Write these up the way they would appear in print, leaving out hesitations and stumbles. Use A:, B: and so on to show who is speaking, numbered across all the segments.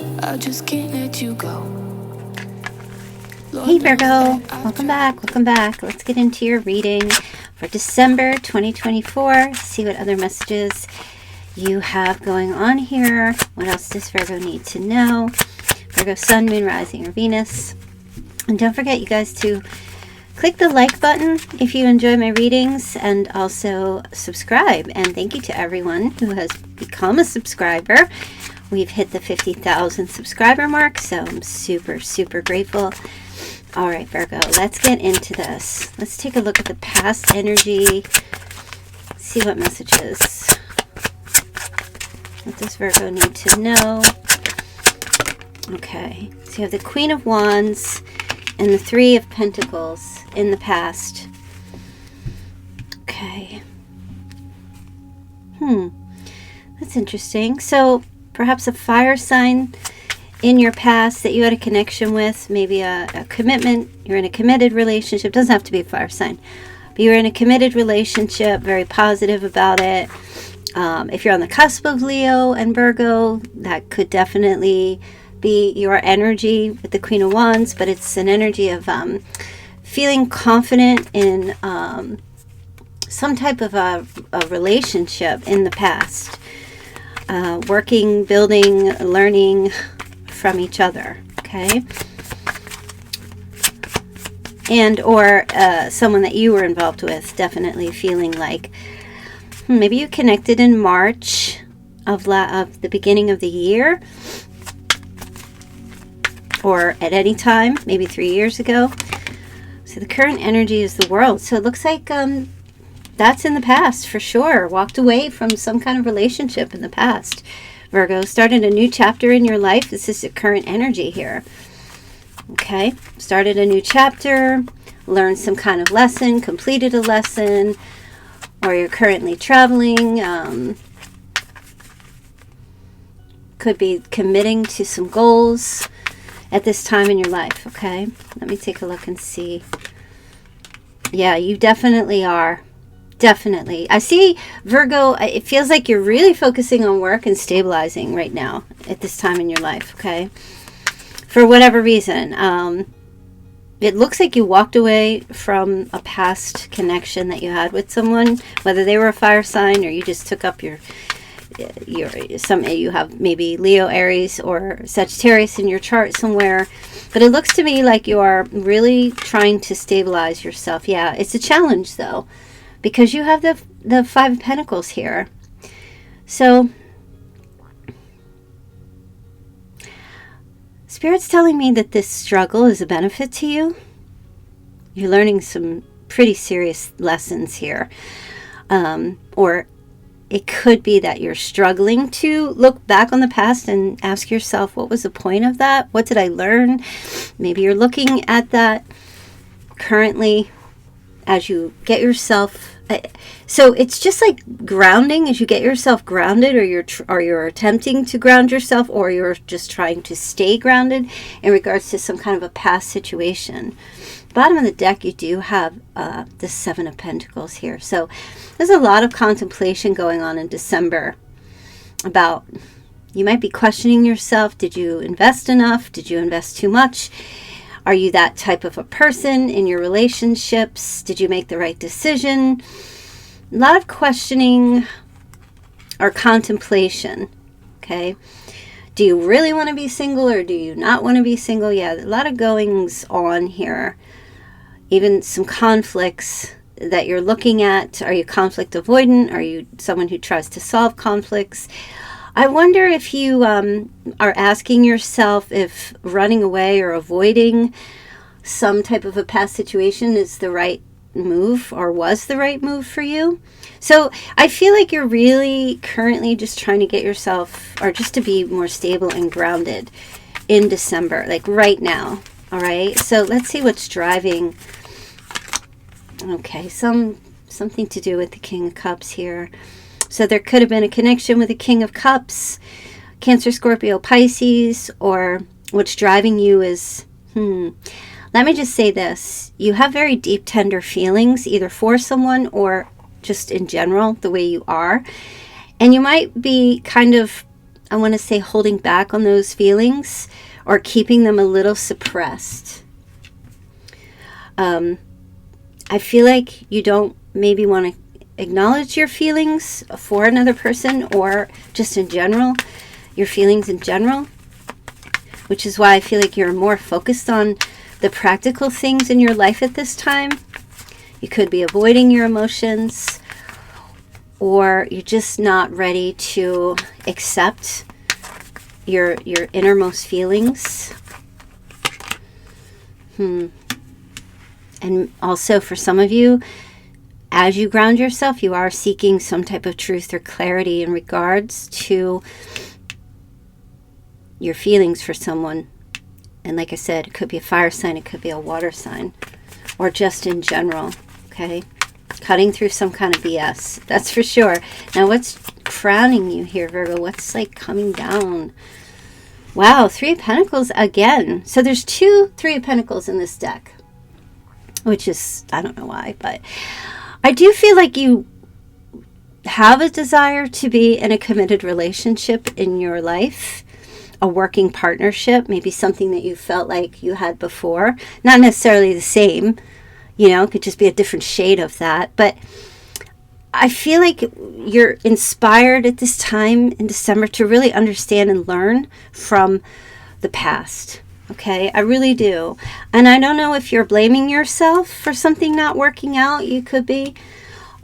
A: I just can't let you go.
B: Hey Virgo, welcome back. Let's get into your reading for December 2024. See what other messages you have going on here. What else does Virgo need to know? Virgo Sun, Moon, Rising, or Venus. And don't forget, you guys, to click the like button if you enjoy my readings, and also subscribe. And thank you to everyone who has become a subscriber. We've hit the 50,000 subscriber mark, so I'm super, super grateful. All right, Virgo, let's get into this. Let's take a look at the past energy, see what messages. What does Virgo need to know? Okay, so you have the Queen of Wands and the Three of Pentacles in the past. Okay. That's interesting. So perhaps a fire sign in your past that you had a connection with, maybe a commitment. You're in a committed relationship. Doesn't have to be a fire sign, but you're in a committed relationship, very positive about it. If you're on the cusp of Leo and Virgo, that could definitely be your energy with the Queen of Wands, but it's an energy of feeling confident in some type of a relationship in the past. Working, building, learning from each other, okay? And or someone that you were involved with, definitely feeling like maybe you connected in March of the beginning of the year, or at any time, maybe 3 years ago. So the current energy is the World. So it looks like that's in the past for sure. Walked away from some kind of relationship in the past. Virgo, started a new chapter in your life. This is the current energy here. Okay, started a new chapter, learned some kind of lesson, completed a lesson, or you're currently traveling. Could be committing to some goals at this time in your life. Okay, let me take a look and see. Yeah, you definitely are. Definitely. I see, Virgo, it feels like you're really focusing on work and stabilizing right now at this time in your life, okay? For whatever reason. It looks like you walked away from a past connection that you had with someone, whether they were a fire sign or you just took up you have maybe Leo, Aries, or Sagittarius in your chart somewhere. But it looks to me like you are really trying to stabilize yourself. Yeah, it's a challenge though, because you have the Five of Pentacles here. So Spirit's telling me that this struggle is a benefit to you. You're learning some pretty serious lessons here. Or it could be that you're struggling to look back on the past and ask yourself, what was the point of that? What did I learn? Maybe you're looking at that currently as you get yourself, so it's just like grounding, as you get yourself grounded, or you're attempting to ground yourself, or you're just trying to stay grounded in regards to some kind of a past situation. Bottom of the deck, you do have the Seven of Pentacles here. So there's a lot of contemplation going on in December about, you might be questioning yourself. Did you invest enough? Did you invest too much? Are you that type of a person in your relationships? Did you make the right decision? A lot of questioning or contemplation, okay? Do you really want to be single, or do you not want to be single? Yeah, a lot of goings on here. Even some conflicts that you're looking at. Are you conflict avoidant? Are you someone who tries to solve conflicts? I wonder if you are asking yourself if running away or avoiding some type of a past situation is the right move, or was the right move for you. So I feel like you're really currently just trying to get yourself, or just to be more stable and grounded in December, like right now. All right, so let's see what's driving. Okay, something to do with the King of Cups here. So there could have been a connection with the King of Cups, Cancer, Scorpio, Pisces, or what's driving you is, let me just say this. You have very deep, tender feelings, either for someone or just in general, the way you are. And you might be kind of I want to say, holding back on those feelings or keeping them a little suppressed. I feel like you don't maybe want to acknowledge your feelings for another person, or just in general, your feelings in general, which is why I feel like you're more focused on the practical things in your life at this time. You could be avoiding your emotions, or you're just not ready to accept your innermost feelings. And also for some of you, as you ground yourself, you are seeking some type of truth or clarity in regards to your feelings for someone. And like I said, it could be a fire sign, it could be a water sign, or just in general, okay? Cutting through some kind of BS, that's for sure. Now, what's crowning you here, Virgo? What's like coming down? Wow, Three of Pentacles again. So there's 2 Three of Pentacles in this deck, which is, I don't know why, but I do feel like you have a desire to be in a committed relationship in your life, a working partnership, maybe something that you felt like you had before. Not necessarily the same, it could just be a different shade of that. But I feel like you're inspired at this time in December to really understand and learn from the past. Okay, I really do. And I don't know if you're blaming yourself for something not working out. You could be.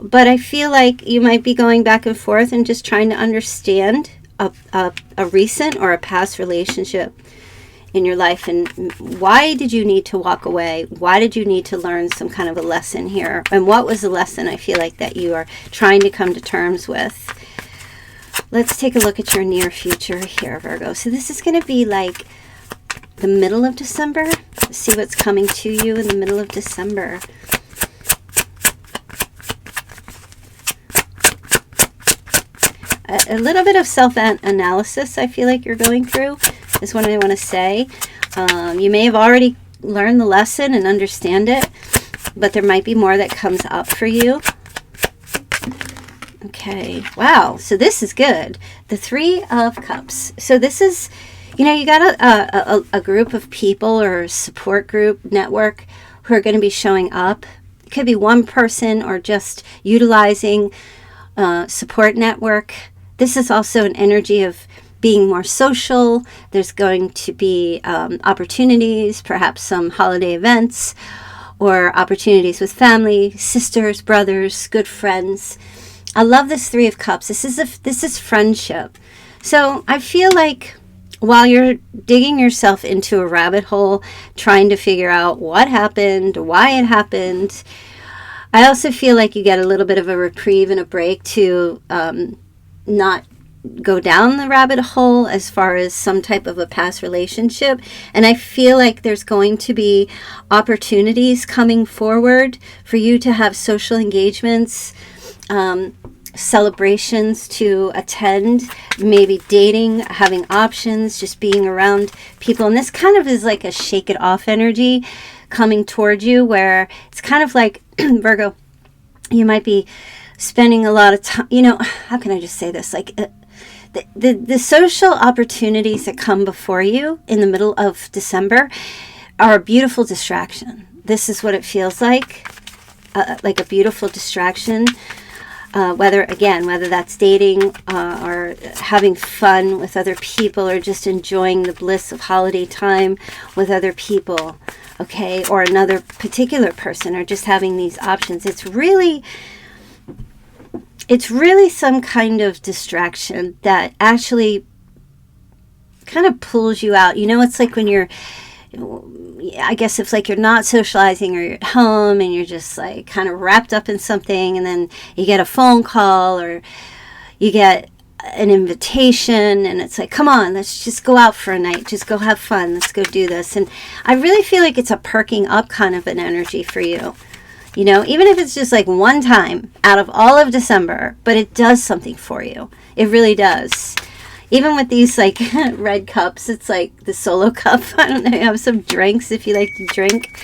B: But I feel like you might be going back and forth and just trying to understand a recent or a past relationship in your life. And why did you need to walk away? Why did you need to learn some kind of a lesson here? And what was the lesson I feel like that you are trying to come to terms with? Let's take a look at your near future here, Virgo. So this is going to be like the middle of December. See what's coming to you in the middle of December. A little bit of self-analysis I feel like you're going through is what I want to say. You may have already learned the lesson and understand it, but there might be more that comes up for you. Okay, wow, so this is good. The Three of Cups. So this is, you got a group of people or a support group, network, who are going to be showing up. It could be one person or just utilizing support network. This is also an energy of being more social. There's going to be opportunities, perhaps some holiday events, or opportunities with family, sisters, brothers, good friends. I love this Three of Cups. This is friendship. So I feel like while you're digging yourself into a rabbit hole, trying to figure out what happened, why it happened, I also feel like you get a little bit of a reprieve and a break to not go down the rabbit hole as far as some type of a past relationship. And I feel like there's going to be opportunities coming forward for you to have social engagements, celebrations to attend, maybe dating, having options, just being around people. And this kind of is like a shake it off energy coming toward you, where it's kind of like, Virgo, you might be spending a lot of time, how can I just say this? Like the social opportunities that come before you in the middle of December are a beautiful distraction. This is what it feels like a beautiful distraction. Whether that's dating or having fun with other people, or just enjoying the bliss of holiday time with other people, okay, or another particular person, or just having these options. It's really some kind of distraction that actually kind of pulls you out. It's like when you're, I guess it's like you're not socializing, or you're at home and you're just like kind of wrapped up in something, and then you get a phone call or you get an invitation, and it's like, come on, let's just go out for a night, just go have fun, let's go do this. And I really feel like it's a perking up kind of an energy for you. Even if it's just like one time out of all of December, but it does something for you. It really does. Even with these like red cups, it's like the solo cup. I don't know, you have some drinks if you like to drink.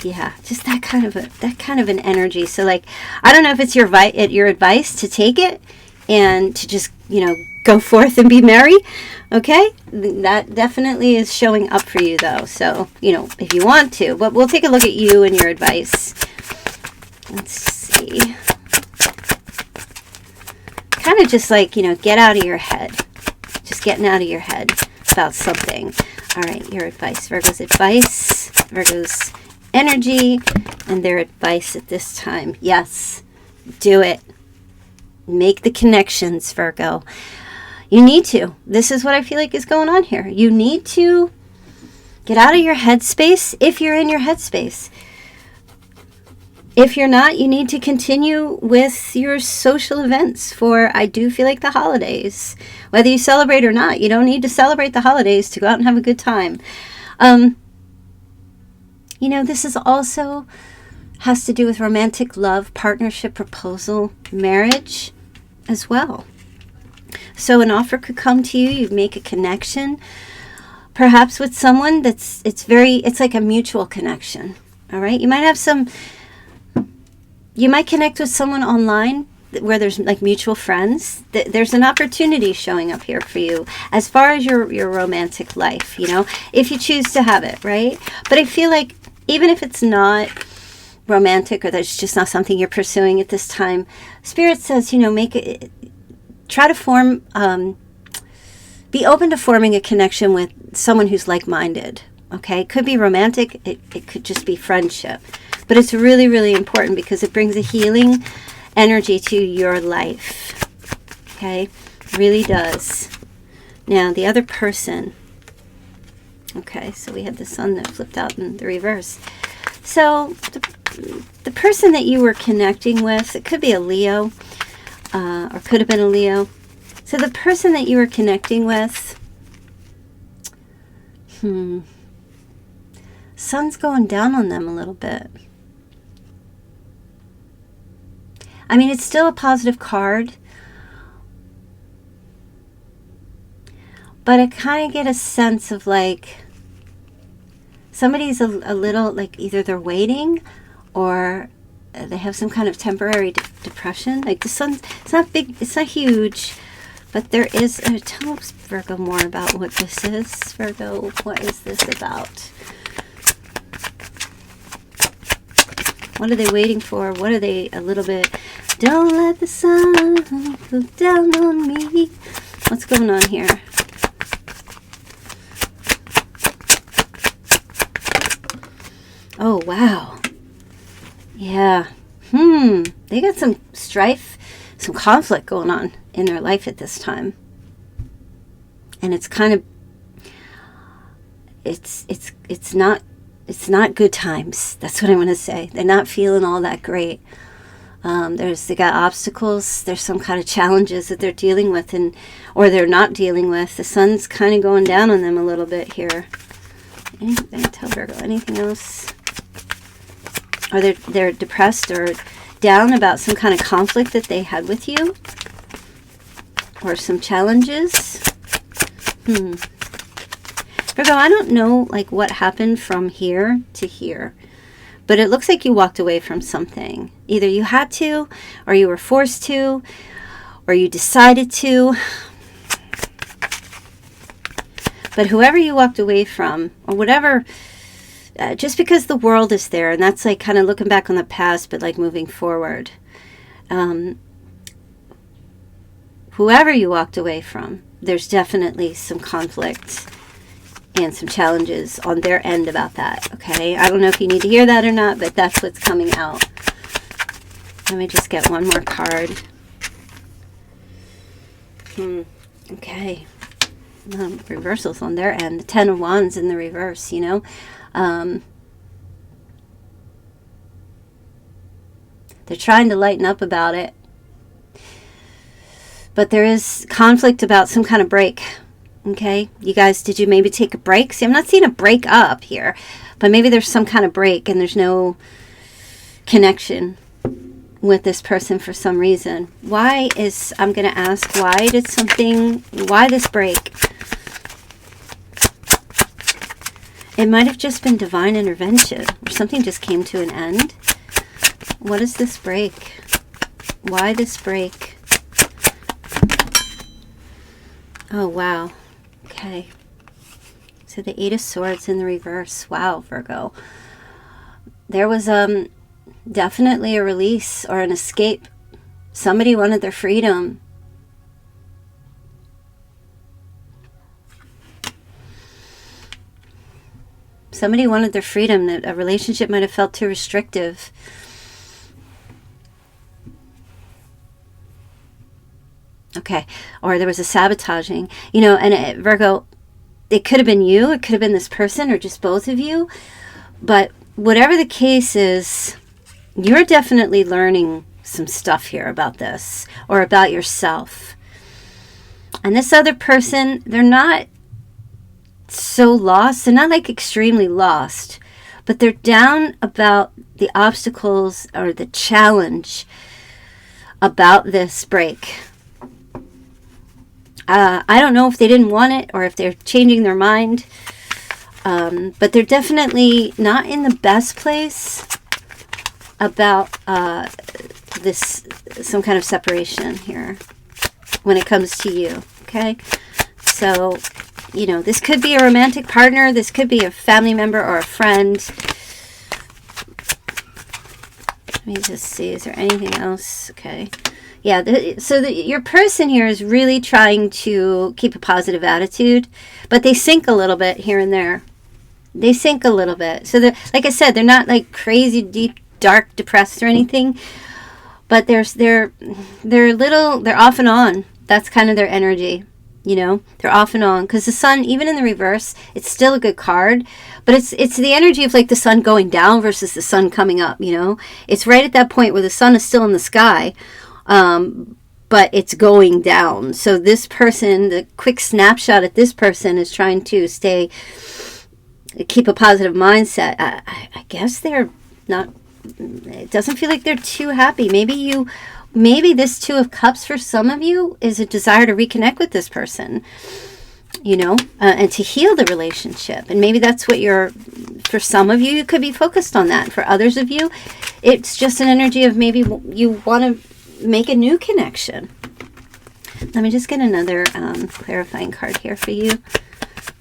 B: Yeah, just that kind of an energy. So like, I don't know if it's your advice to take it, and to just, go forth and be merry. Okay? That definitely is showing up for you, though. So, if you want to. But we'll take a look at you and your advice. Let's see. Kind of just like, get out of your head. Just getting out of your head about something. All right, your advice. Virgo's advice. Virgo's energy and their advice at this time. Yes, do it. Make the connections, Virgo. You need to. This is what I feel like is going on here. You need to get out of your headspace if you're in your headspace. If you're not, you need to continue with your social events for, I do feel like, the holidays. Whether you celebrate or not, you don't need to celebrate the holidays to go out and have a good time. This is also has to do with romantic love, partnership, proposal, marriage as well. So an offer could come to you. You make a connection, perhaps with someone it's like a mutual connection. All right. You might connect with someone online where there's like mutual friends. There's an opportunity showing up here for you as far as your romantic life, if you choose to have it, right? But I feel like even if it's not romantic or that's just not something you're pursuing at this time, Spirit says, try to form, be open to forming a connection with someone who's like-minded, okay? It could be romantic, it could just be friendship. But it's really, really important because it brings a healing energy to your life, okay? Really does. Now, the other person, okay, so we had the sun that flipped out in the reverse. So the person that you were connecting with, it could be a Leo, or could have been a Leo. So the person that you were connecting with, sun's going down on them a little bit. I mean, it's still a positive card, but I kind of get a sense of like somebody's a little like either they're waiting or they have some kind of temporary depression. Like the sun, it's not big, it's not huge, but there is. Tell us, Virgo, more about what this is. Virgo, what is this about? What are they waiting for? What are they a little bit? Don't let the sun go down on me. What's going on here? Oh, wow. Yeah. They got some strife, some conflict going on in their life at this time. And it's kind of, it's not good times. That's what I want to say. They're not feeling all that great. They got obstacles. There's some kind of challenges that they're dealing with or they're not dealing with. The sun's kind of going down on them a little bit here. Anything, tell Virgo, anything else? Or they're depressed or down about some kind of conflict that they had with you? Or some challenges? Virgo, I don't know like what happened from here to here, but it looks like you walked away from something. Either you had to, or you were forced to, or you decided to. But whoever you walked away from, or whatever, just because the world is there, and that's like kind of looking back on the past, but like moving forward. Whoever you walked away from, there's definitely some conflict and some challenges on their end about that, okay? I don't know if you need to hear that or not, but that's what's coming out. Let me just get one more card. Okay. Reversals on their end. The Ten of Wands in the reverse, They're trying to lighten up about it. But there is conflict about some kind of break. Okay, you guys, did you maybe take a break? See, I'm not seeing a break up here, but maybe there's some kind of break and there's no connection with this person for some reason. I'm going to ask, why this break? It might have just been divine intervention or something just came to an end. What is this break? Why this break? Oh, wow. Okay. So the Eight of Swords in the reverse. Wow, Virgo. There was definitely a release or an escape. Somebody wanted their freedom. Somebody wanted their freedom. That a relationship might have felt too restrictive. Okay. Or there was a sabotaging. You know, and Virgo, it could have been you. It could have been this person or just both of you. But whatever the case is, you're definitely learning some stuff here about this or about yourself. And this other person, they're not so lost. They're not like extremely lost, but they're down about the obstacles or the challenge about this break. I don't know if they didn't want it or if they're changing their mind, but they're definitely not in the best place about this, some kind of separation here when it comes to you. Okay, so you know, this could be a romantic partner, this could be a family member or a friend. Let me just see, is there anything else? Okay, yeah, your person here is really trying to keep a positive attitude, but they sink a little bit here and there. They sink a little bit. So like I said, they're not like crazy deep dark depressed or anything, but they're off and on. That's kind of their energy, you know. They're off and on because the sun, even in the reverse, it's still a good card, but it's the energy of like the sun going down versus the sun coming up, you know. It's right at that point where the sun is still in the sky, but it's going down. So this person, the quick snapshot at this person is trying to keep a positive mindset. I guess they're not, it doesn't feel like they're too happy. Maybe this Two of Cups for some of you is a desire to reconnect with this person, you know, and to heal the relationship. And maybe that's what for some of you, you could be focused on that. For others of you, it's just an energy of maybe you want to make a new connection. Let me just get another clarifying card here for you,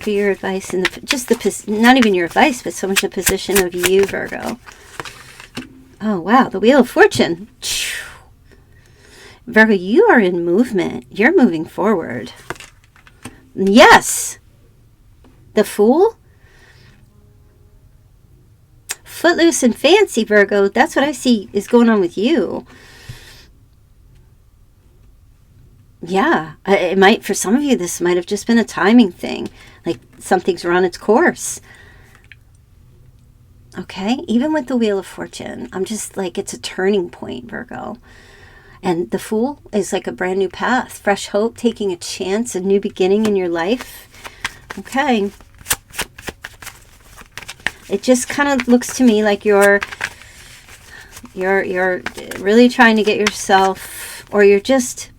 B: for your advice, and not even your advice, but so much the position of you, Virgo. Oh, wow. The Wheel of Fortune. Virgo, you are in movement. You're moving forward. Yes. The Fool. Footloose and fancy, Virgo. That's what I see is going on with you. Yeah. It might, for some of you, this might have just been a timing thing. Like something's run its course. Okay, even with the Wheel of Fortune, I'm just like, it's a turning point, Virgo. And the Fool is like a brand new path, fresh hope, taking a chance, a new beginning in your life. Okay. It just kind of looks to me like you're really trying to get yourself, or you're just,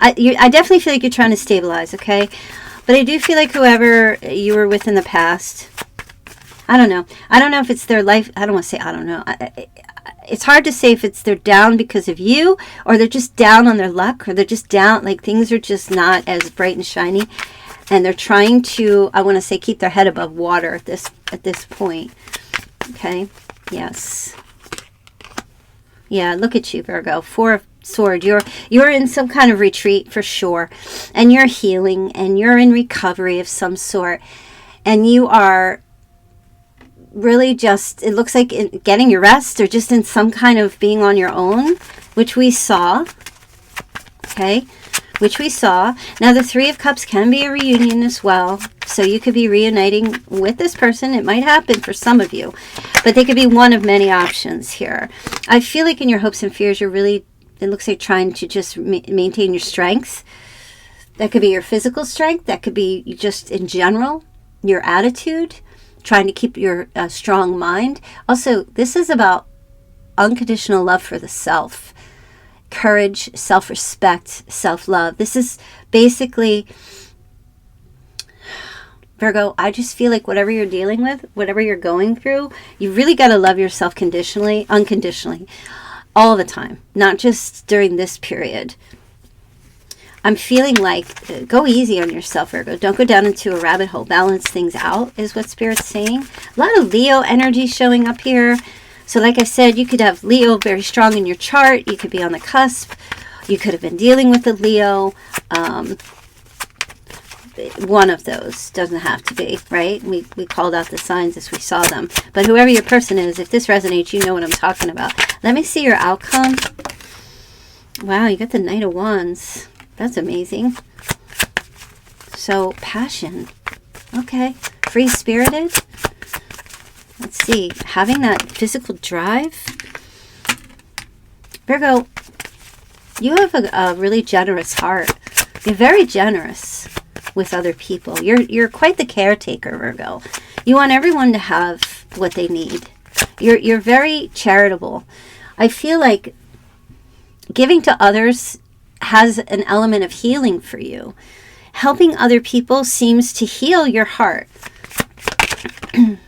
B: I definitely feel like you're trying to stabilize, okay? But I do feel like whoever you were with in the past, I don't know. I don't know if it's their life. I don't want to say I don't know. It's hard to say if they're down because of you, or they're just down on their luck, or they're just down, like things are just not as bright and shiny, and they're trying to, I want to say, keep their head above water at this point. Okay. Yes. Yeah. Look at you, Virgo. Four of Swords. You're in some kind of retreat for sure, and you're healing, and you're in recovery of some sort, and you are really just, it looks like getting your rest, or just in some kind of being on your own, which we saw. Okay, which we saw. Now the Three of Cups can be a reunion as well, so you could be reuniting with this person. It might happen for some of you, but they could be one of many options here. I feel like in your hopes and fears, you're really, it looks like trying to just maintain your strength. That could be your physical strength, that could be just in general your attitude, trying to keep your strong mind. Also, this is about unconditional love for the self, courage, self-respect, self-love. This is basically, Virgo, I just feel like whatever you're dealing with, whatever you're going through, you really got to love yourself unconditionally, all the time, not just during this period. I'm feeling like, go easy on yourself, Virgo. Don't go down into a rabbit hole. Balance things out is what Spirit's saying. A lot of Leo energy showing up here. So like I said, you could have Leo very strong in your chart. You could be on the cusp. You could have been dealing with a Leo. One of those. Doesn't have to be, right? We called out the signs as we saw them. But whoever your person is, if this resonates, you know what I'm talking about. Let me see your outcome. Wow, you got the Knight of Wands. That's amazing. So, passion. Okay. Free-spirited. Let's see. Having that physical drive. Virgo, you have a really generous heart. You're very generous with other people. You're quite the caretaker, Virgo. You want everyone to have what they need. You're very charitable. I feel like giving to others has an element of healing for you. Helping other people seems to heal your heart. And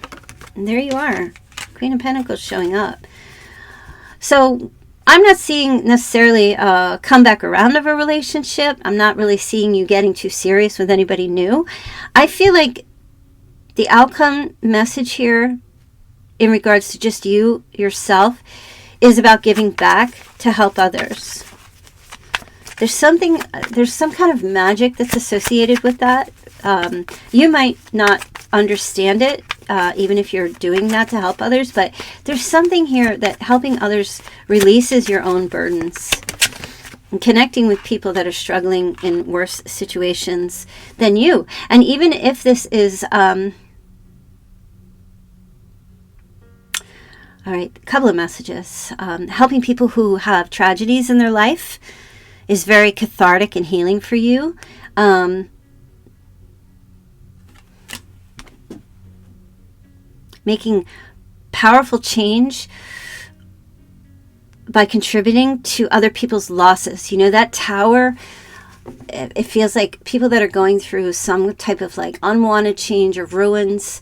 B: there you are. Queen of Pentacles showing up. So I'm not seeing necessarily a comeback around of a relationship. I'm not really seeing you getting too serious with anybody new. I feel like the outcome message here in regards to just you, yourself, is about giving back to help others. There's some kind of magic that's associated with that. You might not understand it, even if you're doing that to help others, but there's something here that helping others releases your own burdens. And connecting with people that are struggling in worse situations than you. And even if this is... all right, a couple of messages. Helping people who have tragedies in their life is very cathartic and healing for you. Making powerful change by contributing to other people's losses. You know, that tower, it feels like people that are going through some type of like unwanted change or ruins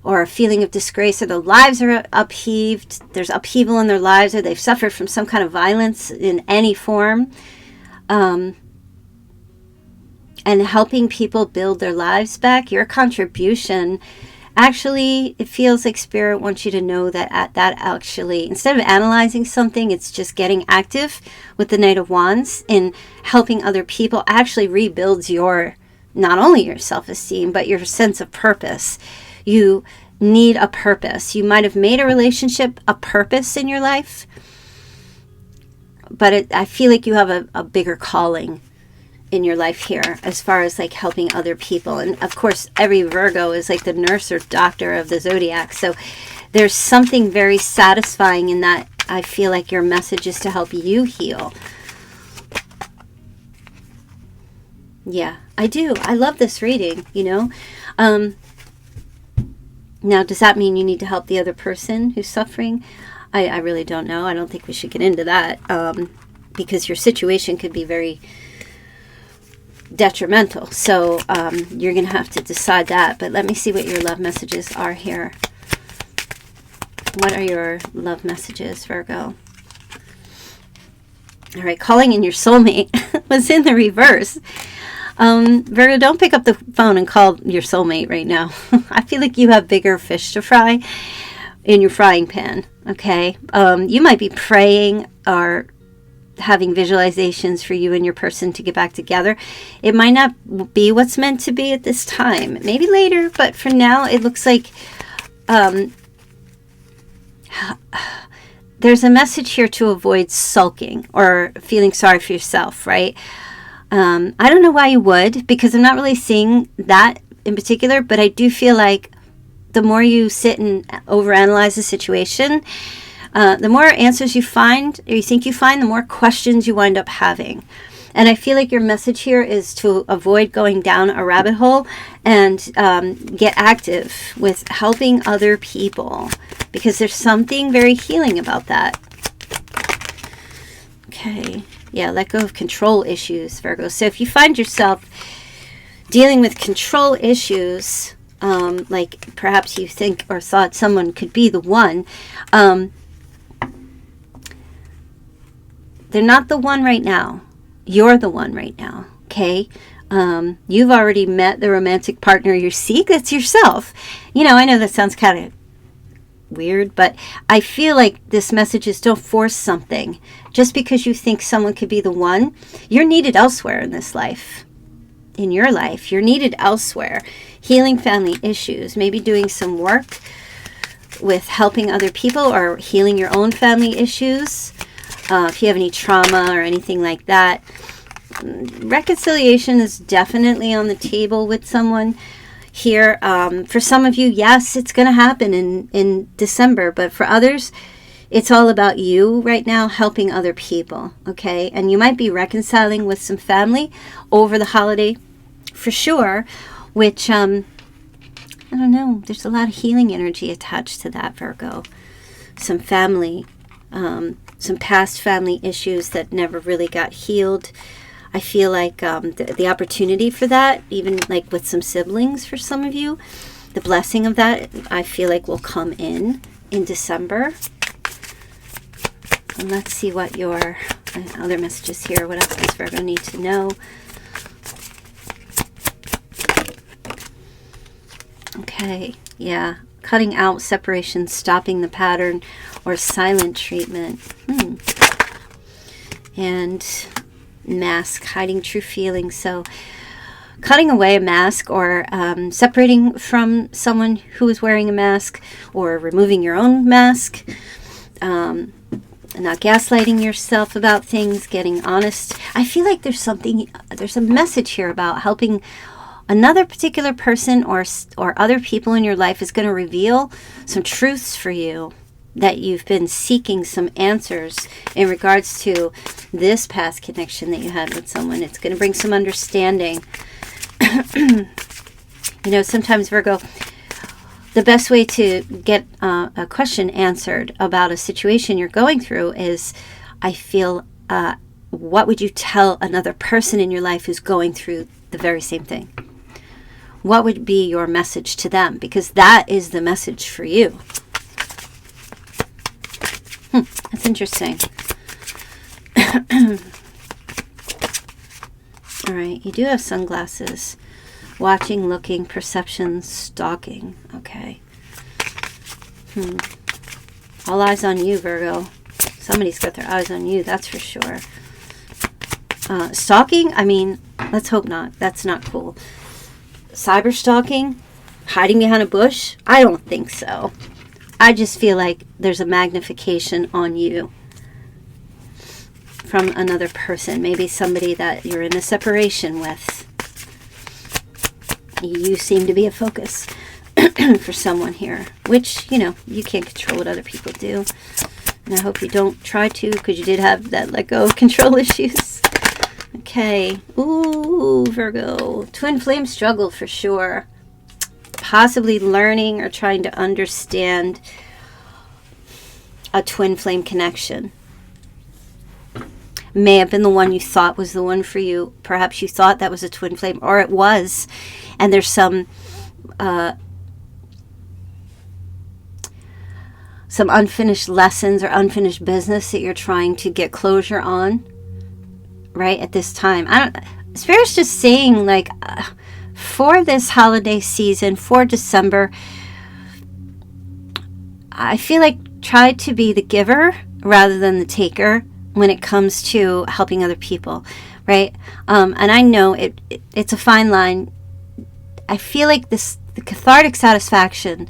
B: or a feeling of disgrace, or their lives are upheaved, there's upheaval in their lives, or they've suffered from some kind of violence in any form. And helping people build their lives back, your contribution, actually, it feels like Spirit wants you to know that actually, instead of analyzing something, it's just getting active with the Knight of Wands in helping other people actually rebuilds your, not only your self-esteem, but your sense of purpose. You need a purpose. You might have made a relationship a purpose in your life, but I feel like you have a bigger calling in your life here as far as like helping other people. And of course, every Virgo is like the nurse or doctor of the zodiac. So there's something very satisfying in that. I feel like your message is to help you heal. Yeah, I do. I love this reading, you know. Now, does that mean you need to help the other person who's suffering? I really don't know. I don't think we should get into that because your situation could be very detrimental. So you're going to have to decide that. But let me see what your love messages are here. What are your love messages, Virgo? All right, calling in your soulmate was in the reverse. Virgo, don't pick up the phone and call your soulmate right now. I feel like you have bigger fish to fry in your frying pan, okay? You might be praying or having visualizations for you and your person to get back together. It might not be what's meant to be at this time. Maybe later, but for now, it looks like there's a message here to avoid sulking or feeling sorry for yourself, right? I don't know why you would, because I'm not really seeing that in particular, but I do feel like the more you sit and overanalyze the situation, the more answers you find, or you think you find, the more questions you wind up having. And I feel like your message here is to avoid going down a rabbit hole and get active with helping other people, because there's something very healing about that. Okay. Yeah, let go of control issues, Virgo. So if you find yourself dealing with control issues, like perhaps you think or thought someone could be the one, they're not the one right now. you're the one right now, okay? You've already met the romantic partner you seek. That's yourself. You know, I know that sounds kind of weird, but I feel like this message is don't force something. Just because you think someone could be the one, you're needed elsewhere in this life. In your life, you're needed elsewhere. Healing family issues, maybe doing some work with helping other people or healing your own family issues. If you have any trauma or anything like that. Reconciliation is definitely on the table with someone here. For some of you, yes, it's going to happen in December. But for others, it's all about you right now helping other people, okay? And you might be reconciling with some family over the holiday for sure, which, I don't know, there's a lot of healing energy attached to that, Virgo. Some family, some past family issues that never really got healed. I feel like the opportunity for that, even like with some siblings for some of you, the blessing of that, I feel like will come in December. And let's see what your other messages here. What else does Virgo need to know? Okay, yeah. Cutting out separation, stopping the pattern, or silent treatment. And mask, hiding true feelings. So cutting away a mask or separating from someone who is wearing a mask, or removing your own mask. Not gaslighting yourself about things, getting honest. I feel like there's a message here about helping another particular person or other people in your life is going to reveal some truths for you that you've been seeking some answers in regards to this past connection that you had with someone. It's going to bring some understanding. You know, sometimes, Virgo, the best way to get a question answered about a situation you're going through is, I feel, what would you tell another person in your life who's going through the very same thing? What would be your message to them? Because that is the message for you. That's interesting. All right, you do have sunglasses. Watching, looking, perception, stalking. Okay. All eyes on you, Virgo. Somebody's got their eyes on you, that's for sure. Stalking? I mean, let's hope not. That's not cool. Cyber stalking? Hiding behind a bush? I don't think so. I just feel like there's a magnification on you from another person. Maybe somebody that you're in a separation with. You seem to be a focus for someone here, which, you know, you can't control what other people do. And I hope you don't try to, because you did have that let go of control issues. Okay. Ooh, Virgo. Twin flame struggle for sure. Possibly learning or trying to understand a twin flame connection. May have been the one you thought was the one for you. Perhaps you thought that was a twin flame, or it was. And there's some unfinished lessons or unfinished business that you're trying to get closure on right at this time. Spirit's just saying, like, for this holiday season, for December, I feel like try to be the giver rather than the taker when it comes to helping other people, right? And I know it's a fine line. I feel like the cathartic satisfaction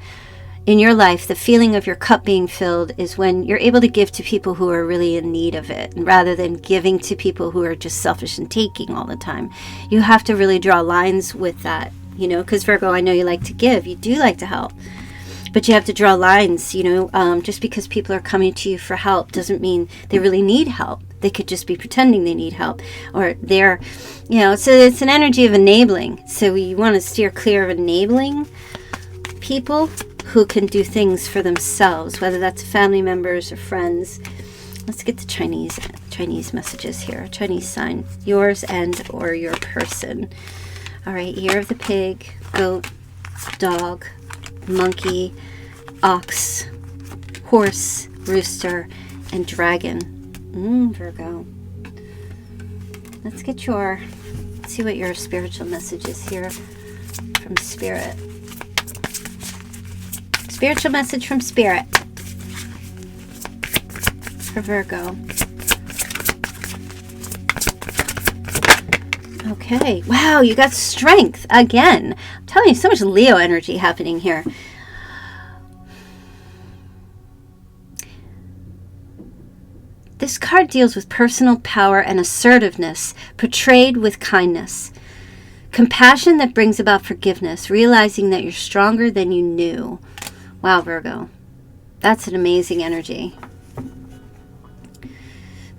B: in your life, the feeling of your cup being filled, is when you're able to give to people who are really in need of it, rather than giving to people who are just selfish and taking all the time. You have to really draw lines with that, you know, because Virgo, I know you like to give. You do like to help. But you have to draw lines, you know. Just because people are coming to you for help doesn't mean they really need help. They could just be pretending they need help. Or they're, you know, so it's an energy of enabling. So we want to steer clear of enabling people who can do things for themselves, whether that's family members or friends. Let's get the Chinese messages here. Chinese sign. Yours and or your person. All right, year of the pig, goat, dog, monkey, ox, horse, rooster, and dragon. Virgo. let's see what your spiritual message is here from Spirit. Spiritual message from Spirit for Virgo. Okay. Wow, you got strength again. I'm telling you, so much Leo energy happening here. This card deals with personal power and assertiveness, portrayed with kindness. Compassion that brings about forgiveness, realizing that you're stronger than you knew. Wow, Virgo. That's an amazing energy.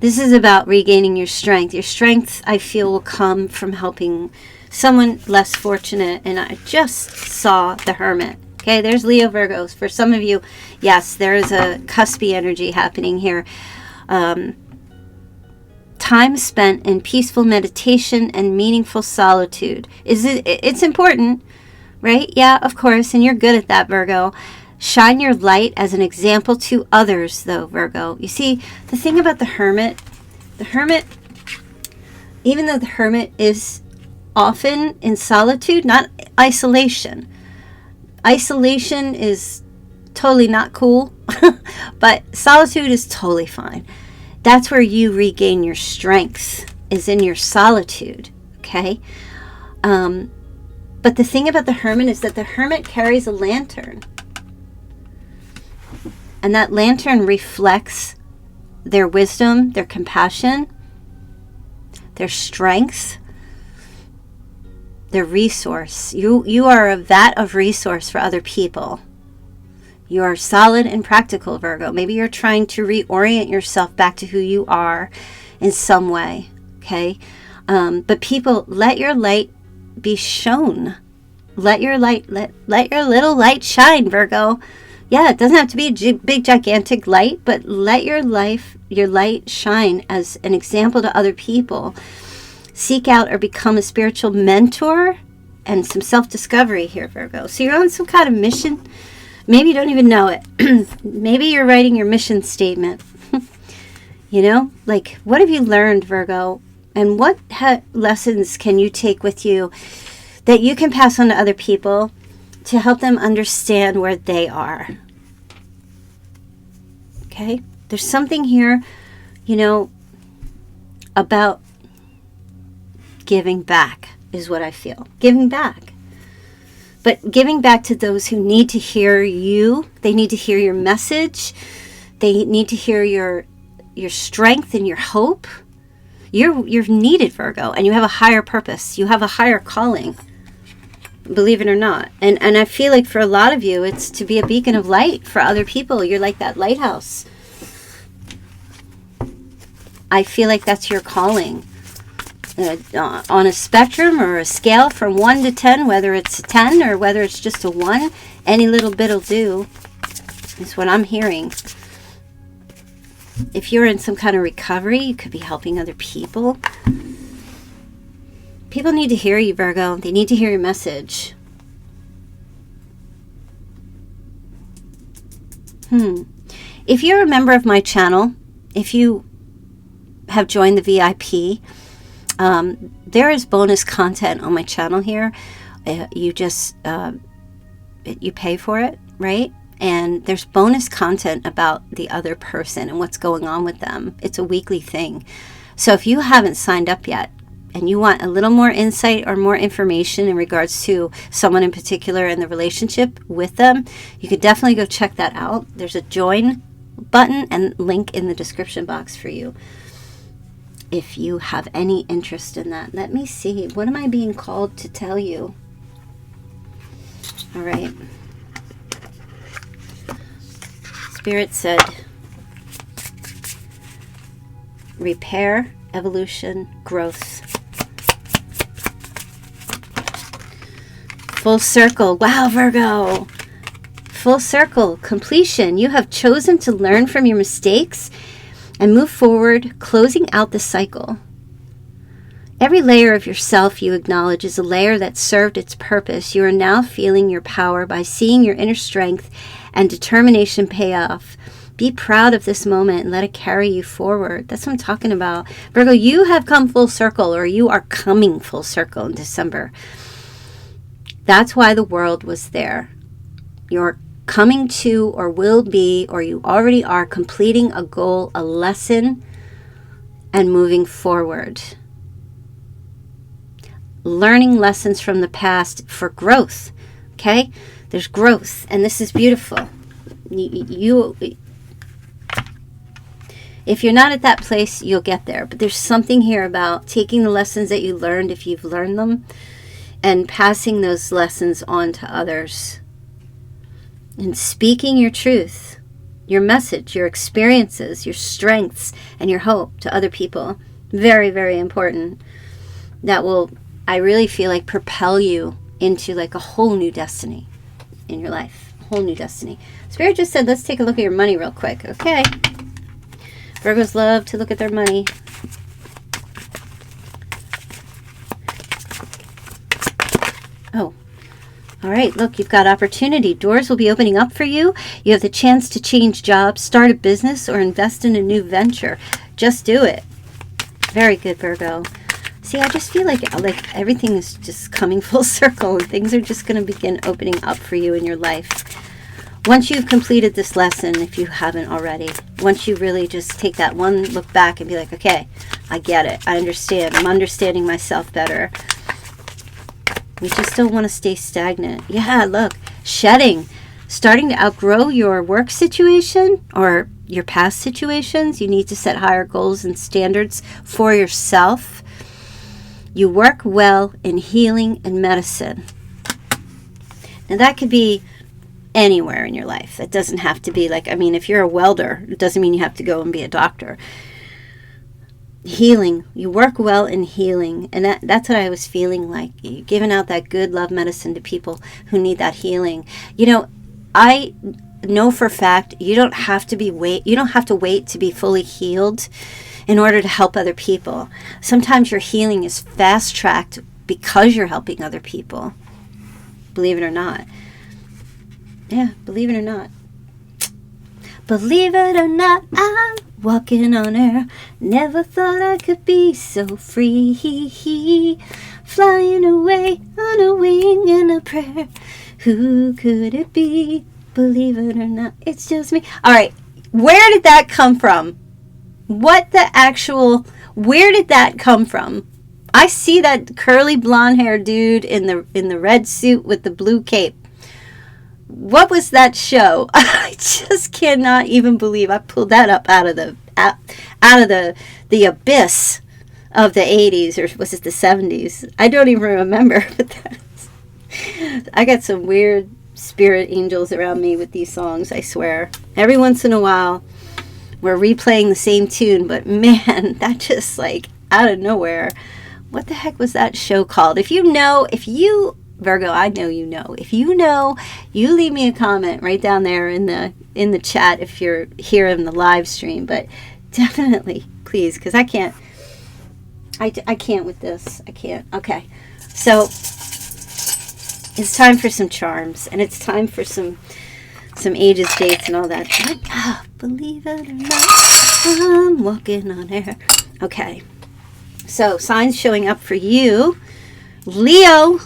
B: This is about regaining your strength. Your strength, I feel, will come from helping someone less fortunate. And I just saw the Hermit. Okay, there's Leo Virgos. For some of you, yes, there is a cuspy energy happening here. Time spent in peaceful meditation and meaningful solitude. It's important, right? Yeah, of course, and you're good at that, Virgo. Shine your light as an example to others, though, Virgo. You see, the thing about the Hermit, even though the Hermit is often in solitude, not isolation. Isolation is totally not cool, but solitude is totally fine. That's where you regain your strength, is in your solitude, okay? But the thing about the Hermit is that the Hermit carries a lantern. And that lantern reflects their wisdom, their compassion, their strength, their resource. You are a vat of resource for other people. You are solid and practical, Virgo. Maybe you're trying to reorient yourself back to who you are in some way, okay? But people, let your light be shown. Let your your little light shine, Virgo. Yeah, it doesn't have to be a big, gigantic light, but let your light shine as an example to other people. Seek out or become a spiritual mentor and some self-discovery here, Virgo. So you're on some kind of mission. Maybe you don't even know it. Maybe you're writing your mission statement. You know, like, what have you learned, Virgo? And what lessons can you take with you that you can pass on to other people to help them understand where they are? Okay? There's something here, you know, about giving back is what I feel. Giving back. But giving back to those who need to hear you. They need to hear your message. They need to hear your strength and your hope. You're needed, Virgo, and you have a higher purpose. You have a higher calling, believe it or not. And I feel like for a lot of you, it's to be a beacon of light for other people. You're like that lighthouse. I feel like that's your calling. On a spectrum or a scale from 1 to 10, whether it's a 10 or whether it's just a 1, any little bit'll do, is what I'm hearing. If you're in some kind of recovery, you could be helping other people. People need to hear you, Virgo. They need to hear your message. If you're a member of my channel, if you have joined the VIP, there is bonus content on my channel here. You just you pay for it, right? And there's bonus content about the other person and what's going on with them. It's a weekly thing. So if you haven't signed up yet and you want a little more insight or more information in regards to someone in particular and the relationship with them, you could definitely go check that out. There's a join button and link in the description box for you if you have any interest in that. Let me see. What am I being called to tell you? All right. Spirit said, repair, evolution, growth. Full circle. Wow, Virgo. Full circle. Completion. You have chosen to learn from your mistakes and move forward, closing out the cycle. Every layer of yourself you acknowledge is a layer that served its purpose. You are now feeling your power by seeing your inner strength and determination pay off. Be proud of this moment and let it carry you forward. That's what I'm talking about. Virgo, you have come full circle, or you are coming full circle in December. That's why the world was there. You're coming to, or will be, or you already are completing a goal, a lesson, and moving forward. Learning lessons from the past for growth. Okay? There's growth, and this is beautiful. If you're not at that place, you'll get there. But there's something here about taking the lessons that you learned, if you've learned them, and passing those lessons on to others. And speaking your truth, your message, your experiences, your strengths, and your hope to other people. Very, very important. That will, I really feel like, propel you into like a whole new destiny in your life. A whole new destiny. Spirit just said, let's take a look at your money real quick. Okay. Virgos love to look at their money. Oh, all right. Look, you've got opportunity. Doors will be opening up for you. You have the chance to change jobs, start a business, or invest in a new venture. Just do it. Very good, Virgo. See, I just feel like everything is just coming full circle, and things are just going to begin opening up for you in your life. Once you've completed this lesson, if you haven't already, once you really just take that one look back and be like, okay, I get it. I understand. I'm understanding myself better. You just don't want to stay stagnant. Yeah, look, shedding, starting to outgrow your work situation or your past situations. You need to set higher goals and standards for yourself. You work well in healing and medicine. Now that could be anywhere in your life. It doesn't have to be like, I mean, if you're a welder, it doesn't mean you have to go and be a doctor. Healing. You work well in healing. And that's what I was feeling like. You're giving out that good love medicine to people who need that healing. You know, I know for a fact you don't have to wait to be fully healed in order to help other people. Sometimes your healing is fast-tracked because you're helping other people. Believe it or not. Yeah, believe it or not. Believe it or not, I'm walking on air. Never thought I could be so free. Flying away on a wing and a prayer. Who could it be? Believe it or not, it's just me. All right, where did that come from? Where did that come from? I see that curly blonde hair dude in the red suit with the blue cape. What was that show? I just cannot even believe I pulled that up out of the abyss of the 80s, or was it the 70s? I don't even remember. But I got some weird spirit angels around me with these songs, I swear. Every once in a while, we're replaying the same tune, but man, that just like out of nowhere. What the heck was that show called? Virgo, I know you know. If you know, you leave me a comment right down there in the chat if you're here in the live stream. But definitely, please, because I can't with this. I can't. Okay, so it's time for some charms, and it's time for some ages, dates, and all that. Believe it or not, I'm walking on air. Okay, so signs showing up for you, Leo.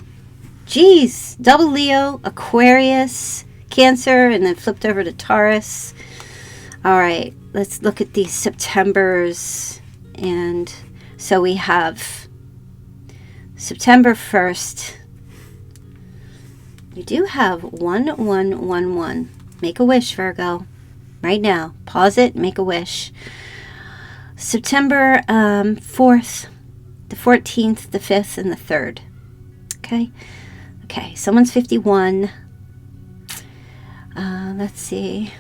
B: Geez, double Leo, Aquarius, Cancer, and then flipped over to Taurus. All right, let's look at these Septembers. And so we have September 1st. You do have 1111. Make a wish, Virgo. Right now. Pause it, make a wish. September 4th, the 14th, the 5th, and the 3rd. Okay? Okay, someone's 51. Let's see.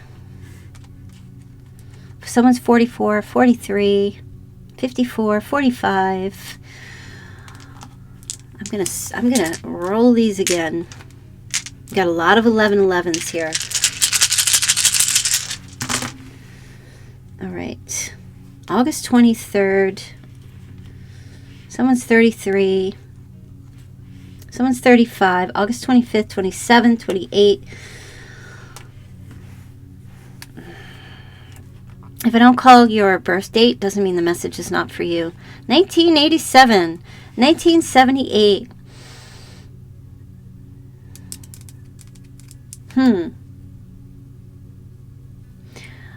B: Someone's 44, 43, 54, 45. I'm gonna roll these again. Got a lot of 1111s here. All right. August 23rd. Someone's 33. Someone's 35, August 25th, 27th, 28th. If I don't call your birth date, doesn't mean the message is not for you. 1987, 1978.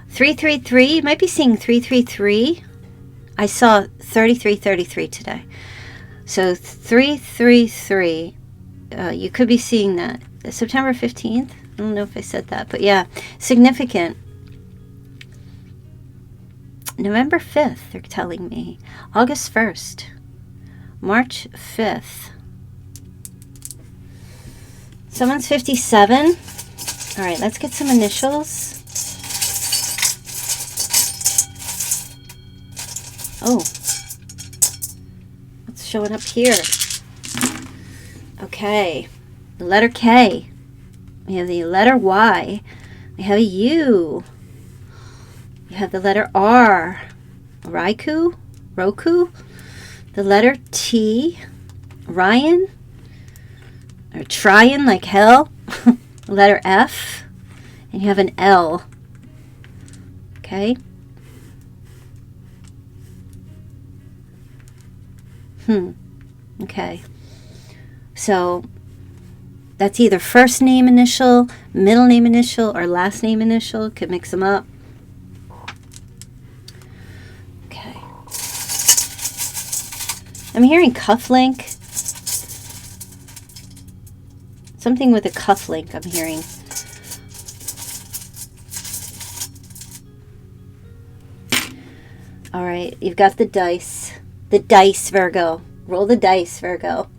B: 333, you might be seeing 333. I saw 3333 today. So 333, you could be seeing that. September 15th, I don't know if I said that, but yeah, significant. November 5th, they're telling me. August 1st. March 5th. Someone's 57. All right, let's get some initials. Oh. What's showing up here? Okay. The letter K. We have the letter Y. We have a U. You have the letter R, Roku, the letter T, Ryan, or trying like hell, the letter F, and you have an L, okay? Okay. So that's either first name initial, middle name initial, or last name initial. Could mix them up. I'm hearing cufflink. Something with a cufflink I'm hearing. All right, you've got the dice. The dice, Virgo. Roll the dice, Virgo.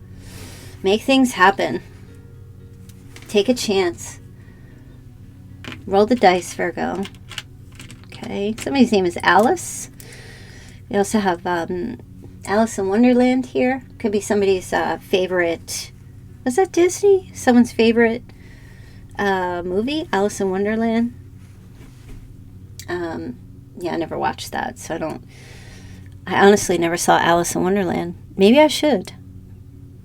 B: Make things happen. Take a chance. Roll the dice, Virgo. Okay, somebody's name is Alice. We also have Alice in Wonderland here. Could be somebody's favorite. Was that Disney? Someone's favorite movie, Alice in Wonderland. Yeah, I never watched that, so I honestly never saw Alice in Wonderland. Maybe I should.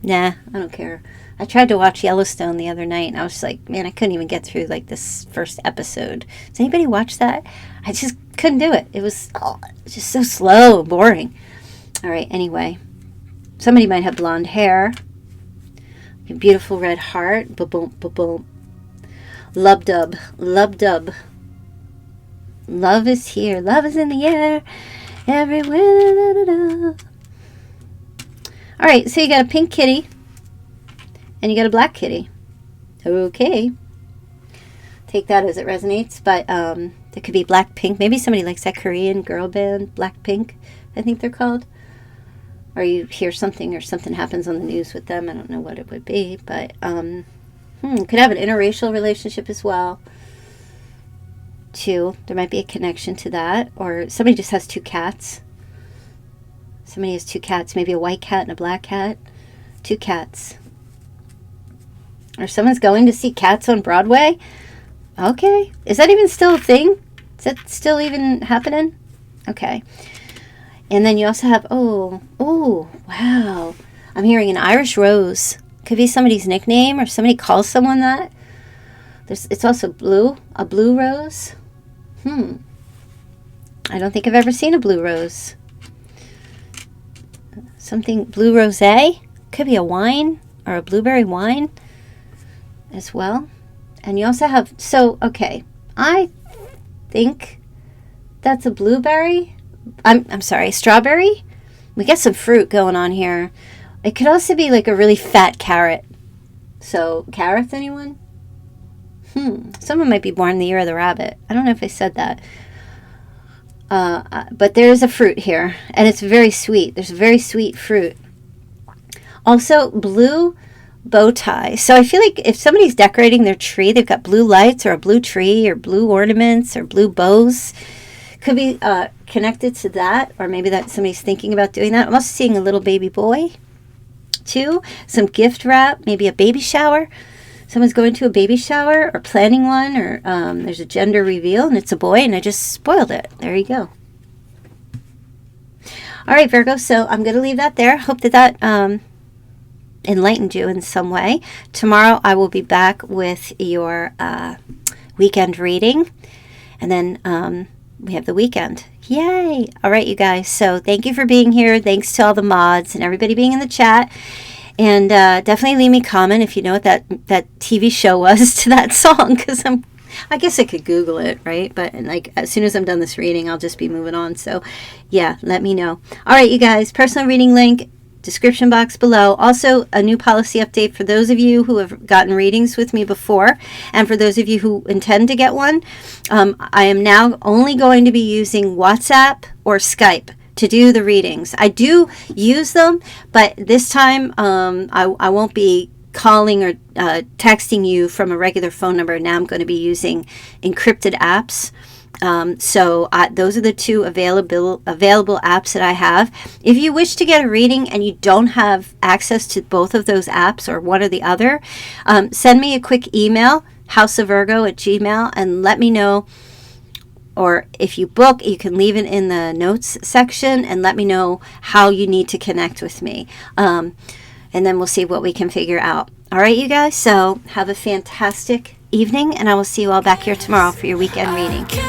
B: Nah, I don't care. I tried to watch Yellowstone the other night, and I was like, man, I couldn't even get through like this first episode. Does anybody watch that? I just couldn't do it. It was just so slow and boring. All right, anyway. Somebody might have blonde hair. A beautiful red heart. Ba-boom, ba-boom. Lub-dub. Lub-dub. Love is here. Love is in the air. Everywhere. Da-da-da. All right, so you got a pink kitty. And you got a black kitty. Okay. Take that as it resonates. But it could be Blackpink. Maybe somebody likes that Korean girl band, Blackpink, I think they're called. Or you hear something or something happens on the news with them. I don't know what it would be. But could have an interracial relationship as well. Too. There might be a connection to that. Or somebody just has two cats. Somebody has two cats. Maybe a white cat and a black cat. Two cats. Or someone's going to see Cats on Broadway. Okay. Is that even still a thing? Is that still even happening? Okay. And then you also have, oh, wow. I'm hearing an Irish rose. Could be somebody's nickname or somebody calls someone that. It's also blue, a blue rose. I don't think I've ever seen a blue rose. Something, blue rosé. Could be a wine or a blueberry wine as well. And you also have, okay. I think that's a blueberry. I'm sorry, strawberry. We got some fruit going on here. It could also be like a really fat carrot. So, carrots, anyone? Someone might be born the year of the rabbit. I don't know if I said that. But there is a fruit here. And it's very sweet. There's a very sweet fruit. Also, blue bow tie. So I feel like if somebody's decorating their tree, they've got blue lights or a blue tree or blue ornaments or blue bows. Could be connected to that, or maybe that somebody's thinking about doing that. I'm also seeing a little baby boy, too. Some gift wrap, maybe a baby shower. Someone's going to a baby shower or planning one, or there's a gender reveal and it's a boy, and I just spoiled it. There you go. All right, Virgo, so I'm going to leave that there. Hope that enlightened you in some way. Tomorrow I will be back with your weekend reading, and then we have the weekend. Yay! All right, you guys. So thank you for being here. Thanks to all the mods and everybody being in the chat. And definitely leave me a comment if you know what that TV show was to that song, because I guess I could Google it, right? But like as soon as I'm done this reading, I'll just be moving on. So yeah, let me know. All right, you guys, personal reading link, description box below. Also, a new policy update for those of you who have gotten readings with me before, and for those of you who intend to get one. I am now only going to be using WhatsApp or Skype to do the readings. I do use them, but this time I won't be calling or texting you from a regular phone number. Now I'm going to be using encrypted apps. So those are the two available apps that I have. If you wish to get a reading and you don't have access to both of those apps or one or the other, send me a quick email, houseofvirgo@gmail.com, and let me know. Or if you book, you can leave it in the notes section and let me know how you need to connect with me. And then we'll see what we can figure out. All right, you guys. So have a fantastic evening, and I will see you all back here tomorrow for your weekend reading.